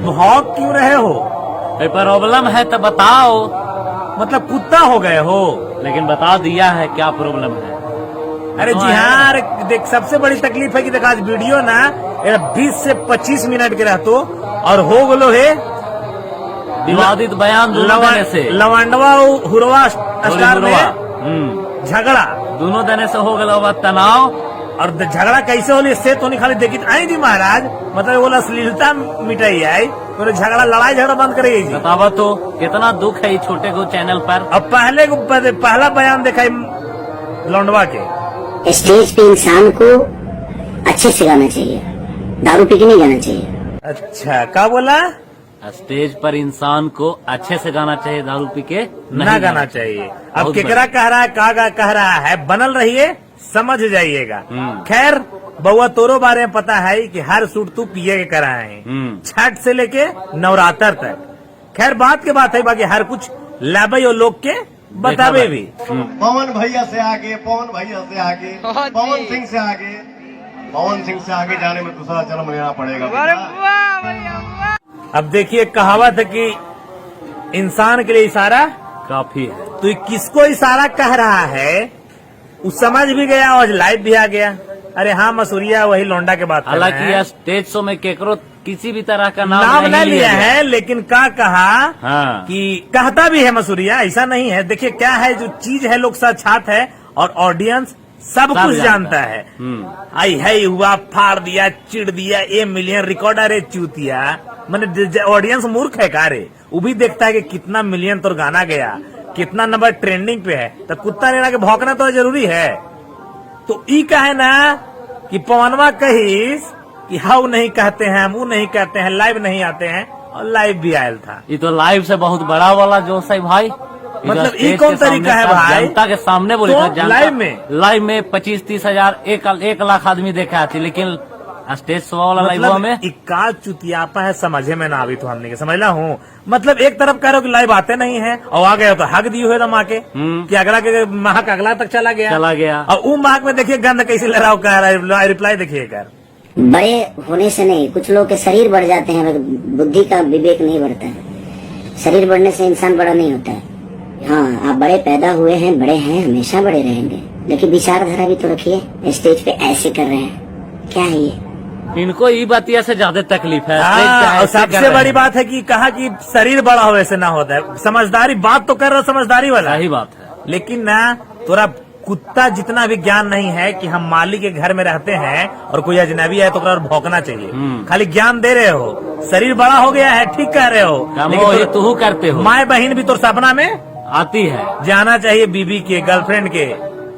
भौंक क्यों रहे हो? प्रॉब्लम है तो बताओ। मतलब कुत्ता हो गए हो? लेकिन बता दिया है क्या प्रॉब्लम है। अरे जी हाँ, अरे देख सबसे बड़ी तकलीफ है कि देख आज वीडियो ना 20 से 25 मिनट के रहतो और हो गलो है विवादित बयान दोनों देने से लवंडवा हुरवा स्टार में झगड़ा दोनों देने से हो गया तनाव। और झगड़ा कैसे होली से तो नहीं खाली देखी आई थी महाराज, मतलब वो अश्लीलता मिटाई आई तो झगड़ा लड़ाई झगड़ा बंद करेगी जी। बतावा तो कितना दुख है इस छोटे को चैनल पर। अब पहला बयान देखा लौंडवा के। स्टेज पे इंसान को अच्छे से गाना चाहिए, दारू पी के नहीं गाना चाहिए। अच्छा क्या बोला? स्टेज पर इंसान को अच्छे से गाना चाहिए, दारू पी के नहीं गाना चाहिए। अब केकरा कह रहा है, का कह रहा है, बनल रहिए समझ जाइएगा। खैर बउआ तोरो बारे में पता है कि हर सूट तू पिए के कराए हैं छठ से लेके नवरात्र तक। खैर बात के बात है, बाकी हर कुछ लाबे और लोग के बतावे भी। पवन भैया से आगे, पवन भैया से आगे, पवन सिंह से आगे, पवन सिंह से आगे जाने में दूसरा जन्म लेना पड़ेगा। अब देखिए कहावत है कि इंसान के लिए इशारा काफी है। तो ये किसको इशारा कह रहा है उस समझ भी गया और लाइव भी आ गया। अरे हाँ मसूरिया वही लौंडा के बात। हालांकि यह स्टेज शो में केकरो किसी भी तरह का नाम नहीं लिया है, लेकिन क्या कहा हाँ। कि कहता भी है मसूरिया, ऐसा नहीं है। देखिए क्या है जो चीज है लोग साक्षात है और ऑडियंस सब कुछ जानता है। आई है हुआ फाड़ दिया चिड़ दिया, 1 मिलियन रिकॉर्ड। अरे चूतिया मैंने ऑडियंस मूर्ख है का रे? वो भी देखता है कि कितना मिलियन तो गाना गया, कितना नंबर ट्रेंडिंग पे है। तो कुत्ता लेना के भौंकना तो जरूरी है। तो ई कहे ना कि पवनवा कहीस कि हाउ नहीं कहते हैं, हम वो नहीं कहते हैं, लाइव नहीं आते हैं, और लाइव भी आयल था। ये तो लाइव से बहुत बड़ा वाला जोश है भाई। मतलब ये कौन तरीका है भाई? जनता के सामने बोले तो लाइव में 25-30 हजार 1 लाख आदमी देखा थी, लेकिन स्टेज शो वाला लाइव में इक्का चुतियापा है, समझे में ना अभी तो हमने के समझला हूँ। मतलब एक तरफ कह रहे हो कि लाइव आते नहीं है और आ गए तो हक दी हुए माँ के कि अगला के महक अगला तक चला गया और वो महक में देखिए गंद कैसे ले रहा हो, कह रहा है रिप्लाई देखिए कर। बड़े होने से नहीं, कुछ लोग के शरीर बढ़ जाते हैं, बुद्धि का विवेक नहीं बढ़ता है। शरीर बढ़ने से इंसान बड़ा नहीं होता है। हाँ आप बड़े पैदा हुए हैं, बड़े हैं, हमेशा बड़े रहेंगे, लेकिन विचारधारा भी तो रखिए। स्टेज पे ऐसे कर रहे हैं, क्या है ये? इनको ये बातिया से ज्यादा तकलीफ है। और सबसे बड़ी बात है कि कहा कि शरीर बड़ा हो वैसे ना होता है। समझदारी बात तो कर रहा, समझदारी वाला सही बात है, लेकिन ना तोरा कुत्ता जितना भी ज्ञान नहीं है कि हम मालिक के घर में रहते हैं और कोई अजनबी है तो भौंकना चाहिए। खाली ज्ञान दे रहे हो, शरीर बड़ा हो गया है, ठीक कह रहे हो, लेकिन तू करते हो। माए बहन भी तो सपना में आती है, जाना चाहिए बीबी के, गर्लफ्रेंड के,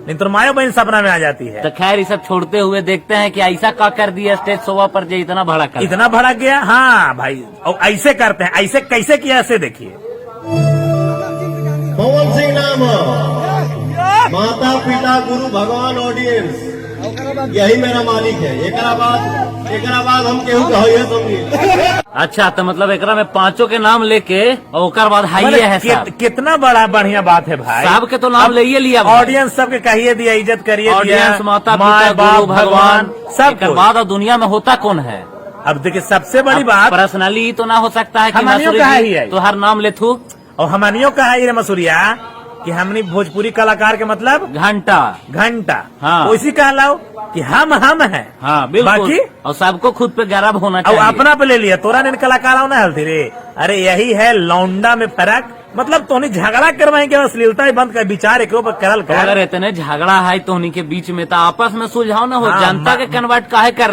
नहीं तो माए बहन सपना में आ जाती है। तो खैर ये सब छोड़ते हुए देखते हैं कि ऐसा क्या कर दिया स्टेज शोभा पर जो इतना भड़क गया। हाँ भाई और ऐसे करते हैं, ऐसे कैसे किया ऐसे देखिए। पवन सिंह नाम, माता पिता गुरु भगवान ऑडियंस, यही मेरा मालिक है। एक बाद हम केहू कहिए समझिए। अच्छा तो मतलब एकरा में 5 के नाम लेके और ओकर बाद हाइए है साहब। कितना बड़ा बढ़िया बात है भाई। साहब के तो नाम ले लिया, ऑडियंस सबके कहिए दिया, इज्जत करिए, ऑडियंस माता पिता गुरु भगवान सब के बाद दुनिया में होता कौन है? अब देखिए सबसे बड़ी बात पर्सनली तो ना हो सकता है कि मसूरी तो हर नाम ले थू और हमनियों का है मसूरिया कि हमनी भोजपुरी कलाकार के मतलब घंटा हाँ। उसी कहलाओ कि हम हैं। हाँ बिल्कुल, बाकी और सबको खुद पे गर्व होना चाहिए। और अपना पे ले लिया, तोरा ने कलाकार ना हलती रे। अरे यही है लौंडा में फर्क। मतलब तोनी झगड़ा करवाएंगे, अश्लीलता ही बंद कर, विचार एक करल कर। अगर इतने झगड़ा है तोनी के बीच में तो आपस में सुलझाओ ना हो। जनता के कन्वर्ट काहे कर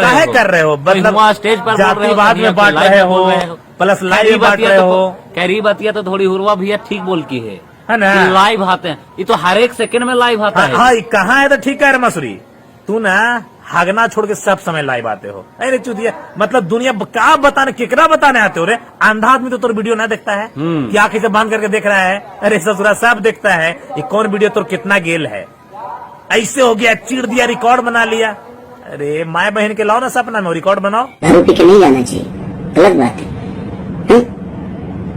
रहे हो? मतलब स्टेज पर जातिवाद में बांट रहे हो, प्लस लाइव बांट रहे हो। कैरी बतिया तो थोड़ी हुरवा भैया ठीक बोल की है ना, लाइव आते हैं। ये तो हर एक सेकंड में लाइव आता है। हाँ कहाँ है तो ठीक है मसूरी, तू ना हगना छोड़ के सब समय लाइव आते हो। अरे चुतिया मतलब दुनिया क्या बताने, केकरा बताने आते हो रे? अंधा आदमी तो तोर वीडियो ना देखता है कि आंखें से बांध करके देख रहा है। अरे ससुरा सब देखता है ये कौन वीडियो तोर कितना गेल है। ऐसे हो गया, चिड़ दिया, रिकॉर्ड बना लिया। अरे माए बहन के लाओ ना सपना में रिकॉर्ड बनाओ। दारू पी के नहीं जाना चाहिए, गलत बात है।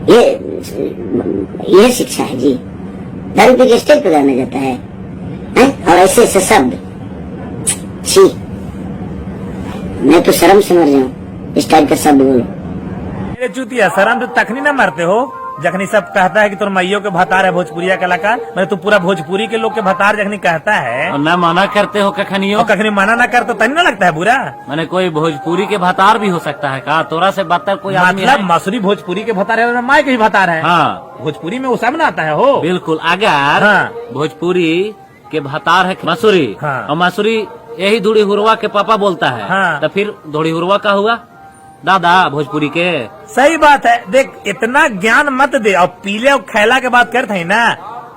ये शिक्षा है जी। दारू पी के स्टेज पे गाना जाता है और ऐसे ऐसे शब्द, छी, मैं तो शर्म से मर जाऊं इस टाइप का शब्द बोलो। अरे चूतिया, शर्म तो तखनी ना मरते हो जखनी सब कहता है कि तुम मैयो के भतार है भोजपुरिया कलाकार। मैं तू पूरा भोजपुरी के लोग के भतार जखनी कहता है और न मना करते हो कखनियो। और कखनी मना ना कर तो तनी ना लगता है बुरा। मैंने कोई भोजपुरी के भतार भी हो सकता है का? तोरा से बदतर कोई आदमी मतलब है? मसूरी भोजपुरी के भतार है और माय के भी भतार है। हाँ भोजपुरी में वो सब ना आता है हो। बिल्कुल। अगर हाँ। भोजपुरी के भतार है मसूरी, हाँ। और मसूरी यही धुड़ी हुरवा के पापा बोलता है, हाँ। तो फिर धुड़ी हुरवा का हुआ दादा भोजपुरी के। सही बात है। देख इतना ज्ञान मत दे और पीले और खैला के बात करते है ना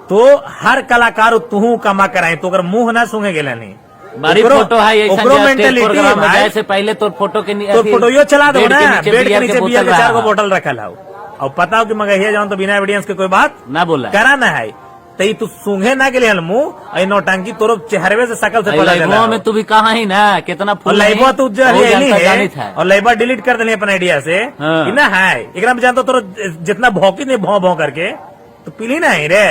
तो हर कलाकार तू कमा कराए तो अगर मुंह ना सूंघे गेला नहीं। बड़ी फोटो है ये मेंटेलिटी प्रोग्राम में जाए से पहले तो फोटो के तो फोटो चला दो ना, बेड के नीचे बियर के 4 बोतल बोतल रखल है और पता हो कि मगहिया जाऊं तो बिना एविडेंस के कोई बात ना बोला करा ना है। तई तू सूंघे ना के लिए मुंह नौटंकी तोरो चेहरे से शकल से पता लाइबो में तू भी कहा ही ना कितना और फूल लाइबा तू जो बहुत है जनता जानित है। और लाइबा डिलीट कर देनी अपन आइडिया से हाँ। कि ना है एकरा में जानता तो जितना भौंकी नहीं भौं भौं करके तो पीली ना है रे।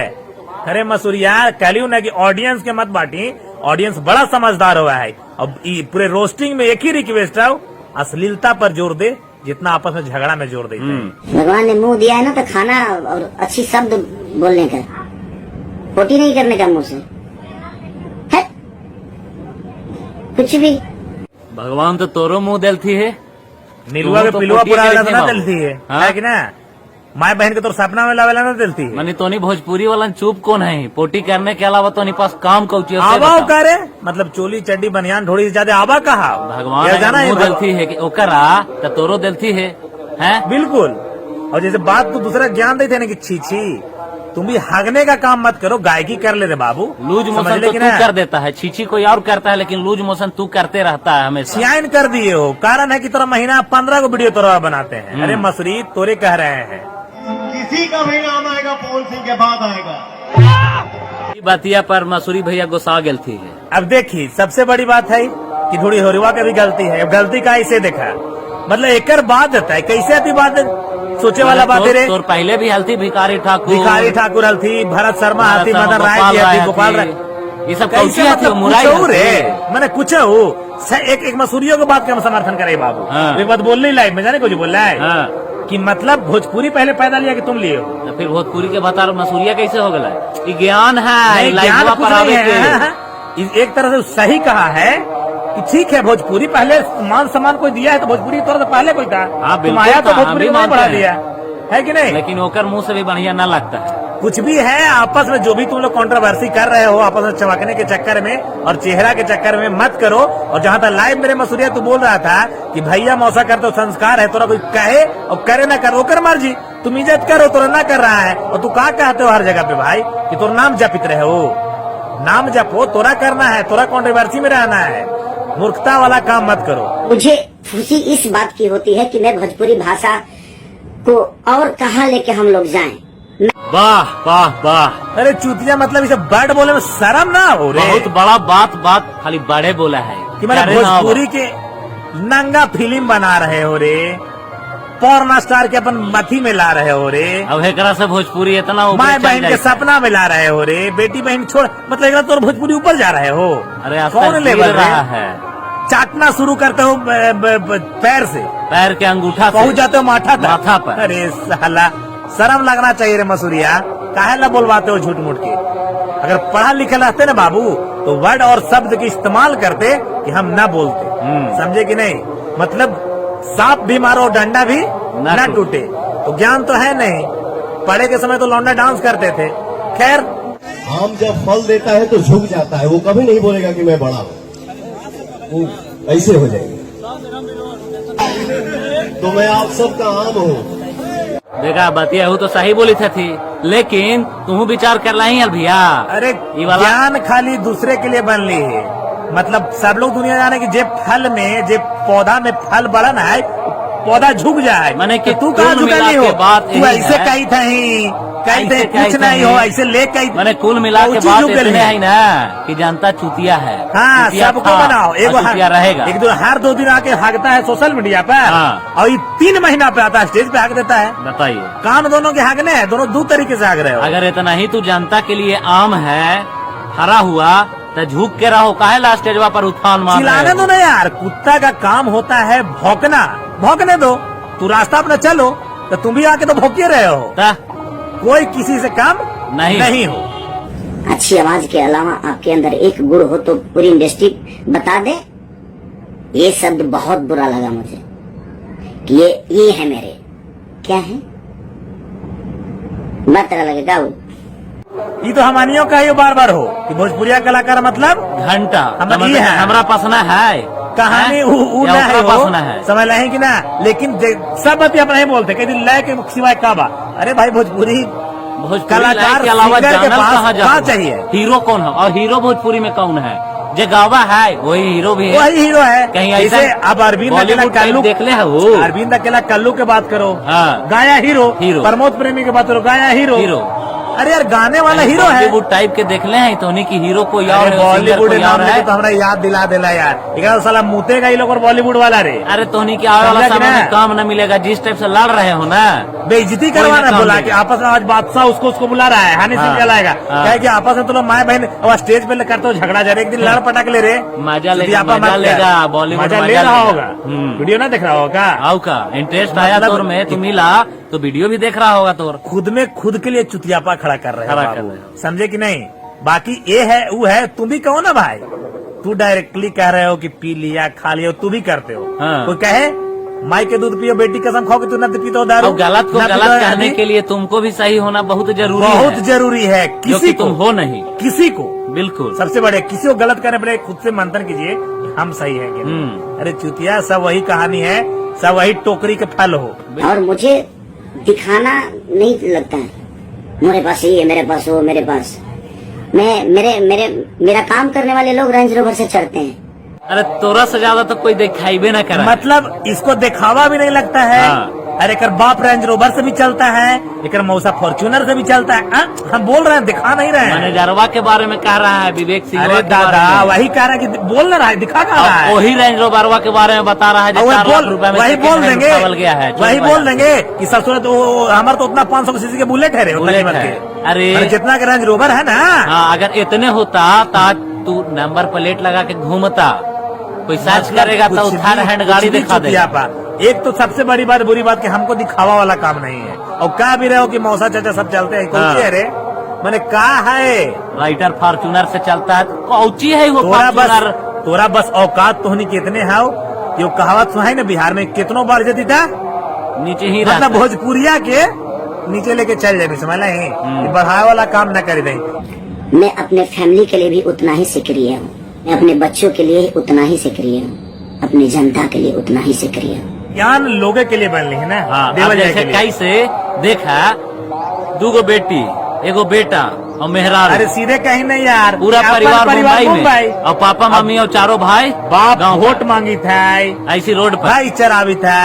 अरे मसूरिया कहलियो ना कि ऑडियंस के मत बांटी, ऑडियंस बड़ा समझदार हुआ है। अब पूरे रोस्टिंग में एक ही रिक्वेस्ट है, अश्लीलता पर जोर दे जितना आपस में झगड़ा में जोर देते हैं। भगवान ने मुंह दिया है ना तो खाना और अच्छी शब्द बोलने का, पोटी नहीं करने का मुंह से है कुछ भी। भगवान तो तोरो मुंह दिलती है, नीलुआ के तो पिलुआ पोटी पूरा के ना लिखे बाबू। दिलती है हाँ? है कि ना। माय बहन के तो सपना में लावेला ना दिलती है। मनी तोनी भोजपुरी वाला चुप कौन है? पोटी करने के अलावा तो पास काम कौची है? आवा करे मतलब चोली चड्डी बनियान ढोड़ी से ज्यादा आवा कहा भगवान ये जाना अगर है मुंह दिलती है कि ओकरा तो तोरो दिलती है, हैं? बिल्कुल। और जैसे बात तू दूसरा ज्ञान देते ना कि छी छी तुम भी हगने का काम मत करो, गायकी कर ले रे बाबू। लूज समझ मोशन ले तो कि तू ना? कर देता है, छीछी कोई और करता है, लेकिन लूज मोशन तू करते रहता है हमेशा। सियाइन कर दिए हो। कारण है कि तोरा महीना 15 को वीडियो तोरा बनाते हैं। अरे मसूरी तोरे कह रहे हैं किसी का भी नाम आएगा पवन सिंह के बाद आएगा। ई बातिया पर मसूरी भैया गुस्सा गलती है। अब देखी सबसे बड़ी बात है कि थोड़ी होरिवा का भी गलती है। अब गलती का इसे देखा मतलब एक बात होता है कैसे आती बात सोचे वाला बात है रे। तोर पहले भी healthy Bhikhari Thakur healthy, Bharat Sharma healthy, Madan Rai ji healthy, Gopal Rai, ये सब कैसे कौची मतलब मुराई कुछ हो हल्थी। रे मैंने कुछ हो एक मसूरियों की बात का हम समर्थन करे बाबू। हाँ। एक बात बोल नहीं लाई मैं जाने कुछ बोल रहा है हाँ। कि मतलब भोजपुरी पहले पैदा लिया कि तुम लिए हो। तो फिर भोजपुरी के बता मसूरिया कैसे हो गया? ये ज्ञान है, नहीं, ज्ञान लाइफवा कुछ पर नहीं आवे है। के। हाँ, हाँ। एक तरह से सही कहा है कि ठीक है भोजपुरी पहले मान सम्मान कोई दिया है तो भोजपुरी तौर से पहले कोई था। हाँ, बिल्कुल तुम आया तो था, हम भोजपुरी भी को नहीं मानते बढ़ा हैं। दिया है कि नहीं। लेकिन ओकर मुंह से भी बढ़िया न लगता है। कुछ भी है आपस में जो भी तुम लोग कंट्रोवर्सी कर रहे हो आपस में चमकने के चक्कर में और चेहरा के चक्कर में मत करो। और जहां तक लाइव मेरे मसूरिया तू बोल रहा था कि भैया मौसा कर तो संस्कार है, तोरा कोई कहे और करे ना करो कर मर्जी, तुम इज्जत करो तोरा ना कर रहा है। और तू क्या कहते हो हर जगह पे भाई कि तोर नाम जपित रहे हो, नाम जपो, तोरा करना है, तोरा कंट्रोवर्सी में रहना है, मूर्खता वाला काम मत करो। मुझे खुशी इस बात की होती है कि मैं भोजपुरी भाषा को और कहाँ लेके हम लोग जाएं। वाह वाह वाह, अरे चूतिया मतलब इसे बर्ड बोले में शर्म ना हो रे बहुत बड़ा बात खाली बड़े बोला है कि मतलब करे ना भोजपुरी के नंगा फिल्म बना रहे हो रे, पॉर्न स्टार के अपन मथी में ला रहे हो रे, अब एकरा से भोजपुरी इतना ऊपर माए चल बहन के जाए। सपना में ला रहे हो रे, बेटी बहन छोड़ मतलब एकरा तो भोजपुरी ऊपर जा रहे हो। अरे कौन आस्था लेवल गिर रहा रे? है, चाटना शुरू करते हो पैर से पैर के अंगूठा से पहुंच जाते हो माथा तक। माथा पर। अरे साला शर्म लगना चाहिए रे मसूरिया, काहे ला बोलवाते हो झूठ मूठ के। अगर पढ़ा लिखा रहते ना बाबू तो वर्ड और शब्द के इस्तेमाल करते कि हम ना बोलते, समझे कि नहीं। मतलब सांप भी मारो डंडा भी ना टूटे, तो ज्ञान तो है नहीं। पढ़े के समय तो लौंडा डांस करते थे। खैर आम जब फल देता है तो झुक जाता है, वो कभी नहीं बोलेगा कि मैं बड़ा हूँ, वो ऐसे हो जाएगा। तो मैं आप सबका आम हूँ। देखा बतिया हो तो सही बोली थी, लेकिन तू विचार कर लाई है भैया। अरे ये वाला ज्ञान खाली दूसरे के लिए बन ली है। मतलब सब लोग दुनिया जाने की जे फल में जे पौधा में फल बड़ा ना है पौधा झुक जाए, माने कि तो तू कहाँ कुल झुका मिला नहीं हो। के बात तू यही ऐसे है। कही कहते ऐसे कुछ कैसे नहीं हो, नहीं? ऐसे ले कहीं मैंने कुल मिला के ऊंची बात जुगल इतने है। है ना कि जनता चुतिया है। हाँ, चुतिया सबको था बनाओ। और एगो चुतिया रहेगा। एक दो हर 2 दिन आके भागता है सोशल मीडिया पर, हाँ। और ये 3 महीना पे आता है स्टेज पे भाग देता है। बताइए, कान दोनों के हागने हैं, दोनों 2 तरीके से हाग रहे हो। अगर इतना ही तू जनता के लिए आम है, हरा हुआ तो झुक के रहो, काहे ला स्टेजवा पर उठान मार रहे चिल्लाने हो? दो ना यार, कुत्ता का काम होता है भौंकना, भौंकने दो। तू रास्ता अपना चलो, तो तुम भी आके तो भौंके रहे हो। ता, कोई किसी से कम नहीं हो। अच्छी आवाज के अलावा आपके अंदर एक गुण हो तो पूरी इंडस्ट्री बता दे। ये शब्द बहुत बुरा लगा मुझे कि ये है मेरे, क्या है मत लगेगा वो। ये तो हमानियों का ही बार बार हो कि भोजपुरिया कलाकार मतलब घंटा हम ये है। हमरा पसना है कहानी हैं? उ या ना ओकरा हो, पसना है? समझ रहे कि ना। लेकिन सब बात अपना ही बोलते, कहीं लय के सिवाय का बा। अरे भाई भोजपुरी भोजपुरी कलाकार के अलावा सिंगर के जानल पास कहाँ क्या जाओ? चाहिए? हीरो कौन है? और हीरो भोजपुरी में कौन है? जो गावा है वही हीरो भी है। वही हीरो है। कहीं जैसे ऐसा अब अरविंद अकेला बॉलीवुड टाइप कल्लू देख ले है वो। अरविंद अकेला कल्लू के बात करो, हाँ। गाया हीरो। हीरो। प्रमोद प्रेमी की बात करो, गाया हीरो। हीरो। अरे यार गाने वाला हीरो है। बॉलीवुड टाइप के देख ले हैं तो उन्हीं की हीरो को यार बॉलीवुड कोई नाम और लेके है। तो हमरा याद दिला देला यार। एक साला मुतेगा ये लोग और बॉलीवुड वाला रे। अरे तोहनी के आवे वाला समझा कि समय ना? में काम न मिलेगा, जिस टाइप से लड़ रहे हो ना। बेइज्जती कोई करवाना ना बोला काम कि देगा। आपस में आज बादशाह उसको बुला रहा है, हनी सिंह हाँ। चलाएगा। हाँ। क्या है कि आपस में तो लोग माए बहन और स्टेज पे करते हो झगड़ा जा रहे, एक दिन लड़ पटक ले रे। मजा लेगा, सुतियापा मजा मत कर। लेगा, बॉलीवुड मजा ले मजा रहा लेगा। होगा। वीडियो ना देख रहा होगा। आओ का इंटरेस्ट आया मतलब तोर में, तू मिला तो वीडियो भी देख रहा होगा तोर। खुद में खुद के लिए चुतियापा खड़ा कर रहे खड़ा हो कर बाबू। रहे हो। समझे कि नहीं? बाकी ये है वो है, तुम भी कहो ना भाई। तू डायरेक्टली कह रहे हो कि पी लिया खा लिया, तू भी करते हो। हाँ। कोई कहे माई के दूध पियो बेटी कसम खाओ कि तू न पीते हो दारू। और गलत को न गलत पीते हो कहने हनी। के लिए तुमको भी सही होना बहुत जरूरी है। बहुत जरूरी है। जो किसी कि को तुम हो नहीं। किसी को बिल्कुल। सबसे बड़े किसी को गलत करने पड़े, खुद से मंथन कीजिए कि हम सही है कि नहीं। अरे चुतिया, सब वही कहानी है, सब वही टोकरी के फल हो। और मुझे दिखाना नहीं लगता है मेरे पास ये है, मेरे पास वो, मेरे पास मेरा काम करने वाले लोग रेंज रोवर से चढ़ते हैं। अरे तोरा से ज्यादा तो कोई दिखाई भी ना करा। मतलब इसको दिखावा भी नहीं लगता है। हाँ। अरे कर बाप रेंज रोवर से भी चलता है, एक मौसा फॉर्च्यूनर से भी चलता है। हम बोल रहे हैं, दिखा नहीं रहे हैं। मैनेजरवा के बारे में कह रहा है, विवेक सिंह अरे दादा वही कह रहा है कि बोल ना रहा है, दिखा कहा रहा है। वही रेंज रोवरवा के बारे में बता रहा है जो 4 लाख रुपए में वही second बोल hand देंगे, उठावल गया है। वही बोल देंगे कि ससुर तो हमारे तो उतना 500 सीसी के बुलेट है रे, उतना बुलेट कीमत है। के। अरे जितना का रेंज रोवर है ना। हाँ, अगर इतने होता तो तू नंबर प्लेट लगा के घूमता, कोई सर्च करेगा तो कुछ थर्ड भी- हैंड कुछ गाड़ी भी दिखा देगा। चुतियापा। एक तो सबसे बड़ी बात, बुरी बात कि हमको दिखावा वाला काम नहीं है। और कह भी रहे हो कि मौसा चाचा सब चलते हैं, हाँ। कौची है रे? मैंने कहा है राइटर फॉर्चूनर से चलता है, कौची है वो फॉर्चूनर? तोरा बस औकात तोहनी कितने है यो कहावत सुनाई ना बिहार में कितनों बार जती था, नीचे ही मतलब रहता है। भोजपुरिया के नीचे लेके चल जाए, समझ रहे बढ़ाए वाला काम न कर दे। मैं अपने फैमिली के लिए भी उतना ही सक्रिय हूँ, मैं अपने बच्चों के लिए उतना ही सक्रिय हूँ, अपनी जनता के लिए उतना ही सक्रिय हूँ। ज्ञान लोगों के लिए बनली है ना। हाँ, देवल अब जाए जैसे के लिए। कैसे देखा, 2 बेटी, एगो बेटा और मेहरारू, अरे सीधे कहीं नहीं यार, पूरा अपन परिवार मुंबई मुंबई। में, और पापा मम्मी और 4 भाई बाप गाँव वोट मांगी था, ऐसी रोड पर। भाई चरावी था,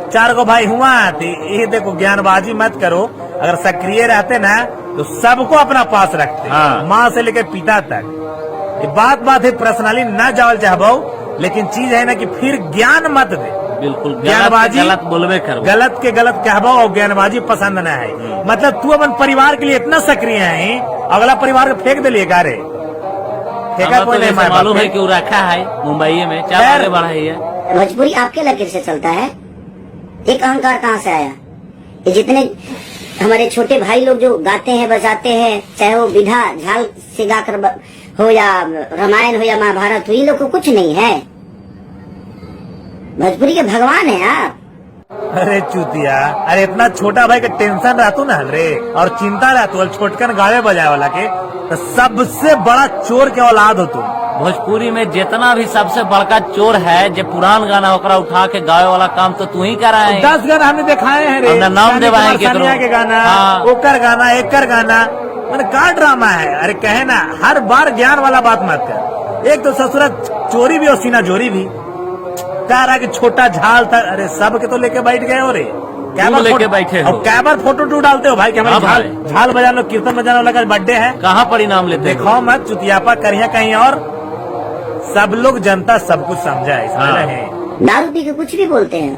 4 को भाई हुआ थी। ये देखो ज्ञानबाजी मत करो, अगर सक्रिय रहते ना तो सबको अपना पास रखते। हाँ। माँ से लेकर पिता तक। ये बात है, पर्सनली न जावल चाहबो, लेकिन चीज है ना कि फिर ज्ञान मत दे। बिल्कुल ज्ञानबाजी गलत बोलबे करो, गलत के गलत कहबो और ज्ञानबाजी पसंद न है। मतलब तू अपन परिवार के लिए इतना सक्रिय है, अगला परिवार को फेंक दिलिए गारे फेंका हमें कोई तो नहीं। जैसे माँ बाप मालूम है के। कि वो रखा है मुंबई में, क्या खैर। आगे बढ़ाई है। भोजपुरी आपके लकीर से चलता है, एक अहंकार कहाँ से आया? ये जितने हमारे छोटे भाई लोग जो गाते हैं बजाते हैं, चाहे वो विधा झाल से गाकर हो या रामायण हो या महाभारत हो, ये लोग को कुछ नहीं है। भोजपुरी के भगवान है आप। अरे चूतिया, अरे इतना छोटा भाई का टेंशन रहतू ना रे, और चिंता रहतू छोटकन गावे बजाए वाला के, तो सबसे बड़ा चोर के औलाद हो तुम। भोजपुरी में जितना भी सबसे बड़का चोर है, जो पुरान गाना ओकरा उठा के गावे वाला काम तो तू ही कर रहा है। 10 गाना हमने दिखाए हैं रे, हमने नाम सानी देवाए कुमार केकरो। सानिया के गाना, हाँ। ओकर गाना, एकर गाना, मैंने का ड्रामा है। अरे कहे ना, हर बार ज्ञान वाला बात मत कर। एक तो ससुरा चोरी भी और सीना जोरी भी, कह रहा कि छोटा झाल था। अरे सब के तो लेके बैठ गए हो रे, तुम लेके बैठे हो। और कैमर फोटो टू डालते हो भाई, कैमरा हाँ झाल भाई। झाल बजाने लो, कीर्तन बजाने वाला का बर्थडे है, कहाँ परिणाम लेते हो? देखो मत चुतियापा करिए कहीं और। सब लोग जनता सब कुछ समझा है, समझ रहे हैं। दारू पी के कुछ भी बोलते हैं,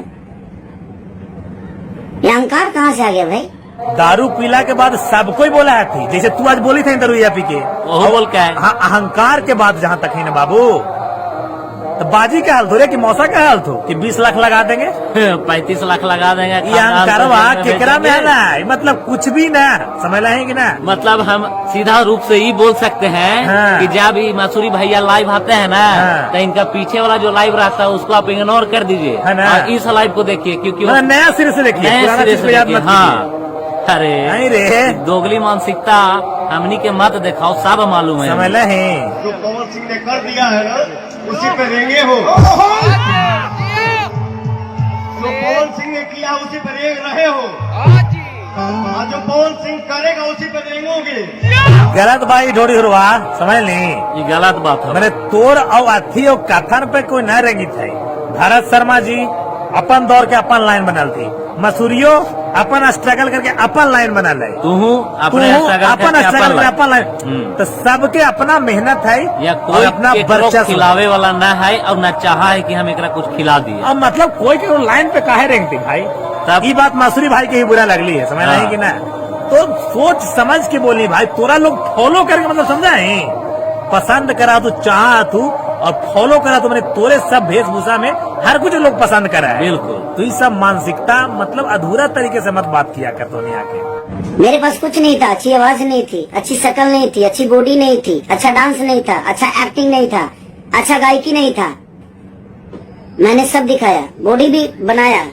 ये अहंकार कहाँ से आ गया भाई? दारू पीला के बाद सबको ही बोला है थी, जैसे तू आज बोली थी दरुइया पी के, वो बोल क्या है? हाँ अहंकार के बाद जहाँ तक है ना बाबू, तो बाजी का हाल थोड़े कि मौसा का हाल थो कि 20 लाख लगा देंगे, 35 लाख लगा देंगे। ये अहंकारवा केकरा में है ना, मतलब कुछ भी ना समझ रहे हैं कि ना। मतलब हम सीधा रूप से ही बोल सकते हैं हाँ। कि जब भी मसूरी भैया लाइव आते हैं ना, हाँ। तो इनका पीछे वाला जो लाइव रहता है उसको आप इग्नोर कर दीजिए है ना। और इस लाइव को देखिए, क्योंकि वो मतलब नया सिरे से देखिए, नए पुराना सिरे चीज से को याद देखिए। मत हाँ अरे नहीं रे, दोगली मानसिकता हमनी के मत दिखाओ, सब मालूम है। समझ रहे हैं। जो पवन सिंह ने कर दिया है ना, उसी पे रेंगे हो। जो पवन सिंह ने किया उसी पे रेंग रहे हो, और जो पवन सिंह करेगा उसी पे रेंगोगे। गलत भाई ढोड़ी हुआ, समझ ली। ये गलत बात है। मैंने तोर और अथी और कथन पे कोई न रेंगी थे। भरत शर्मा जी अपन दौर के अपन लाइन बनल थी, मसूरियो अपन स्ट्रगल करके अपन लाइन बनल है, तू अपने अपन स्ट्रगल करके अपन लाइन, तो सबके अपना मेहनत है या और कोई अपना केकरो वर्चस्व। खिलावे वाला न है और न चाहा है कि हम एकरा कुछ खिला दिए। अब मतलब कोई के लाइन पे काहे रेंगती भाई, तब ये बात मसूरी भाई के ही बुरा लगली है, समझ रहे हैं कि ना। तो सोच समझ के बोली भाई, तोरा लोग फॉलो करके मतलब समझा है, पसंद करा तू चाह तू और फॉलो करा तो मैंने तोरे सब वेशभूषा में हर कुछ लोग पसंद करा है। बिल्कुल। तो ये सब मानसिकता मतलब अधूरा तरीके से मत बात किया कर तो नहीं आके। मेरे पास कुछ नहीं था, अच्छी आवाज नहीं थी, अच्छी शक्ल नहीं थी, अच्छी बॉडी नहीं थी, अच्छा डांस नहीं था, अच्छा एक्टिंग नहीं था, अच्छा गायकी नहीं था। मैंने सब दिखाया, बॉडी भी बनाया,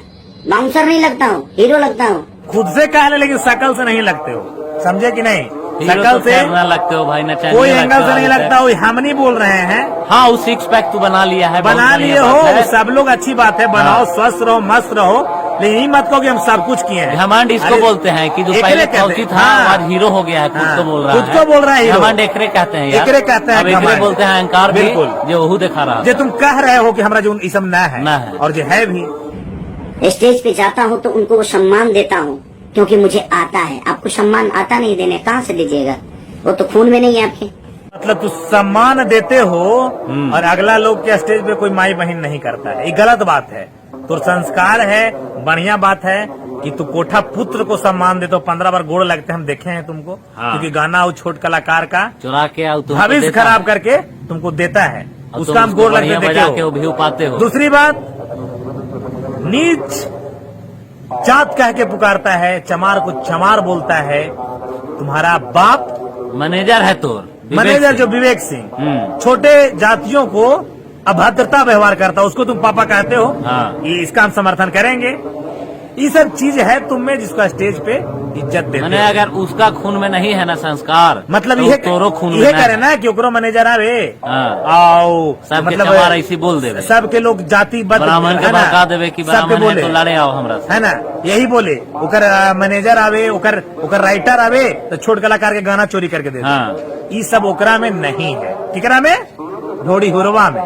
बाउंसर नहीं लगता हूँ, हीरो लगता हूँ। खुद से कह ले लेकिन शकल से नहीं लगते हो, समझे कि नहीं। हीरो शकल तो से खैर ना लगते हो भाई, न चाहिए कोई एंगल से नहीं लगता हो, हम नहीं बोल रहे हैं। हाँ वो सिक्स पैक तू बना लिया है, बहुत बना बढ़िया लिए बात हो, है। सब लोग अच्छी बात है, बनाओ, स्वस्थ रहो, मस्त रहो, लेकिन ये मत कहो कि हम सब कुछ किए हैं। घमंड इसको अरे, बोलते हैं कि जो एकरे पहले कहते फौजी हैं, था हाँ। आज हीरो हो गया है, खुद हाँ, को बोल रहा खुद है। को बोल रहा है हीरो। घमंड एकरे कहते हैं यार। एकरे कहते हैं अब एकरे घमंड। बोलते हैं अहंकार भी, बिल्कुल। जो वहू दिखा रहा जो है। तुम कह रहे हो कि हमारा जो ये सब ना ना है है। और जो है भी, स्टेज पे जाता हूँ तो उनको वो सम्मान देता हूँ, क्योंकि मुझे आता है। आपको सम्मान आता नहीं देने, कहाँ से दीजिएगा? वो तो खून में नहीं है आपके। मतलब तू सम्मान देते हो और अगला लोग के स्टेज पे कोई माई बहन नहीं करता है, ये गलत बात है। तो संस्कार है, बढ़िया बात है कि तू कोठा पुत्र को सम्मान देते हो। 15 बार गोड़ लगते हैं, हम देखे हैं तुमको, हाँ। क्योंकि गाना वो छोट कलाकार का चुरा के आओ तुमको भविष्य देता खराब है। करके तुमको देता है, और उसका तुम हम उसको गोड़ बढ़िया लगते बजा के देखे वो हो। व्यू पाते हो। दूसरी बात, नीच जात कह के पुकारता है, चमार को चमार बोलता है। तुम्हारा बाप मैनेजर है तोर मैनेजर जो विवेक सिंह छोटे जातियों को अभद्रता व्यवहार करता है, उसको तुम पापा कहते हो। हाँ। ये इसका हम समर्थन करेंगे। ये सब चीज है तुम में जिसको स्टेज पे इज्जत देते मैंने हो। अगर उसका खून में नहीं है ना संस्कार, मतलब तो ये तोरो खून में ये ना करे है। ना कि ओकरो मैनेजर आवे हाँ। आओ, सबके चमार ऐसी बोल देवे। सबके लोग जाति बद ब्राह्मण के है ना, बहका देवे कि सबके ब्राह्मण है बोले तो लड़े आओ हमरा से। है ना, यही बोले। ओकर मैनेजर आवे, ओकर राइटर आवे तो छोट कलाकार के गाना चोरी करके दे दे। हाँ। ये सब ओकरा में नहीं है। किकरा में? ढोड़ी हुरवा में,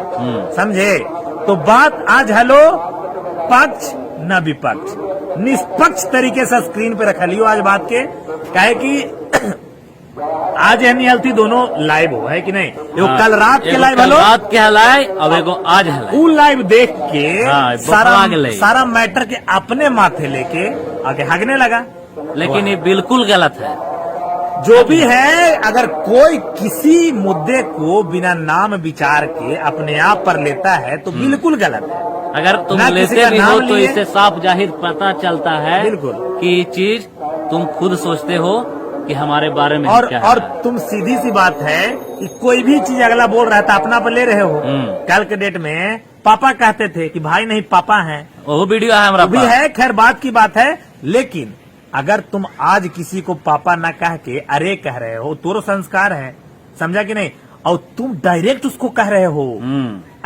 समझे। तो बात आज हेलो पक्ष न विपक्ष, निष्पक्ष तरीके से स्क्रीन पे रख लियो आज बात के, काहे कि आज यानी हल्ती दोनों लाइव हो, है कि नहीं। एगो हाँ। कल रात के एगो लाइव कल हलो, रात के हलाय अब एगो आज हलाय। उ लाइव देख के हाँ, सारा बकवा गेलै। सारा मैटर के अपने माथे लेके आगे हगने लगा। लेकिन ये बिल्कुल गलत है। जो भी है, अगर कोई किसी मुद्दे को बिना नाम विचार के अपने आप पर लेता है तो बिल्कुल गलत है। अगर तुम ना किसी लेते का भी नाम हो तो लिए। इससे साफ जाहिर पता चलता है बिल्कुल। कि ये चीज तुम खुद सोचते हो कि हमारे बारे में और क्या और है। तुम सीधी सी बात है कि कोई भी चीज अगला बोल रहा है तो अपना पर ले रहे हो। कल के डेट में पापा कहते थे कि भाई नहीं पापा हैं, वो वीडियो है हमारा भी पास। है, खैर बात की बात है। लेकिन अगर तुम आज किसी को पापा ना कह के अरे कह रहे हो, तो संस्कार है, समझा कि नहीं। और तुम डायरेक्ट उसको कह रहे हो,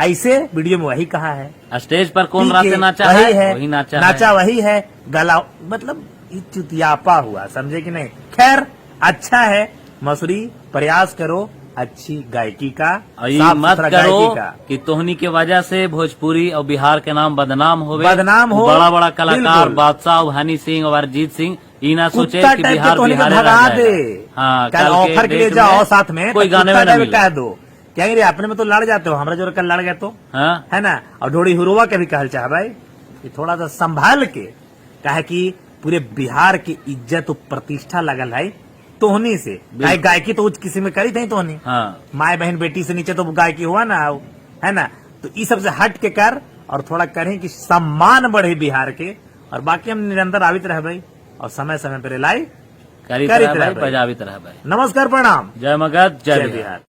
ऐसे वीडियो में वही कहा है। स्टेज पर कौन ठीक है, राते नाचा वही है, वही नाचा नाचा है। वही है, गला मतलब ये चुतियापा हुआ, समझे कि नहीं। खैर अच्छा है, मसूरी प्रयास करो अच्छी गायकी का, और ये साफ मत सुथरा करो गायकी का। कि तोहनी के वजह से भोजपुरी और बिहार के नाम बदनाम होवे, बदनाम हो, बड़ा बड़ा कलाकार बिल्कुल। बादशाह और हनी सिंह और अरिजीत सिंह ई ना सोचे कुत्ता कि टाइप बिहार के तो बिहार भगा दे। हाँ, कल ऑफर के लिए डेट जाओ में साथ में कोई तो गाने कुत्ता में ना टाइप मिले। कह दो क्या रे अपने में तो लड़ जाते हो, हमरा जो कल लड़ गए तो हाँ, है ना। और ढोड़ी हुरुआ के भी कहल चाह भाई कि थोड़ा सा संभाल के, कहे कि पूरे बिहार की इज्जत और प्रतिष्ठा लगल है तोहनी से। गायकी तो उच्च किसी में करी थी तोहनी, हाँ, माए बहन बेटी से नीचे तो गायकी हुआ ना, है ना। तो इस सब से हट के कर और थोड़ा करें कि सम्मान बढ़े बिहार के। और बाकी हम निरंतर आवित रहे भाई और समय समय पर लाई करी करी तरह तरह भाई, भाई। बजावी तरह भाई। नमस्कार, प्रणाम, जय मगध, जय जय बिहार। बिहार।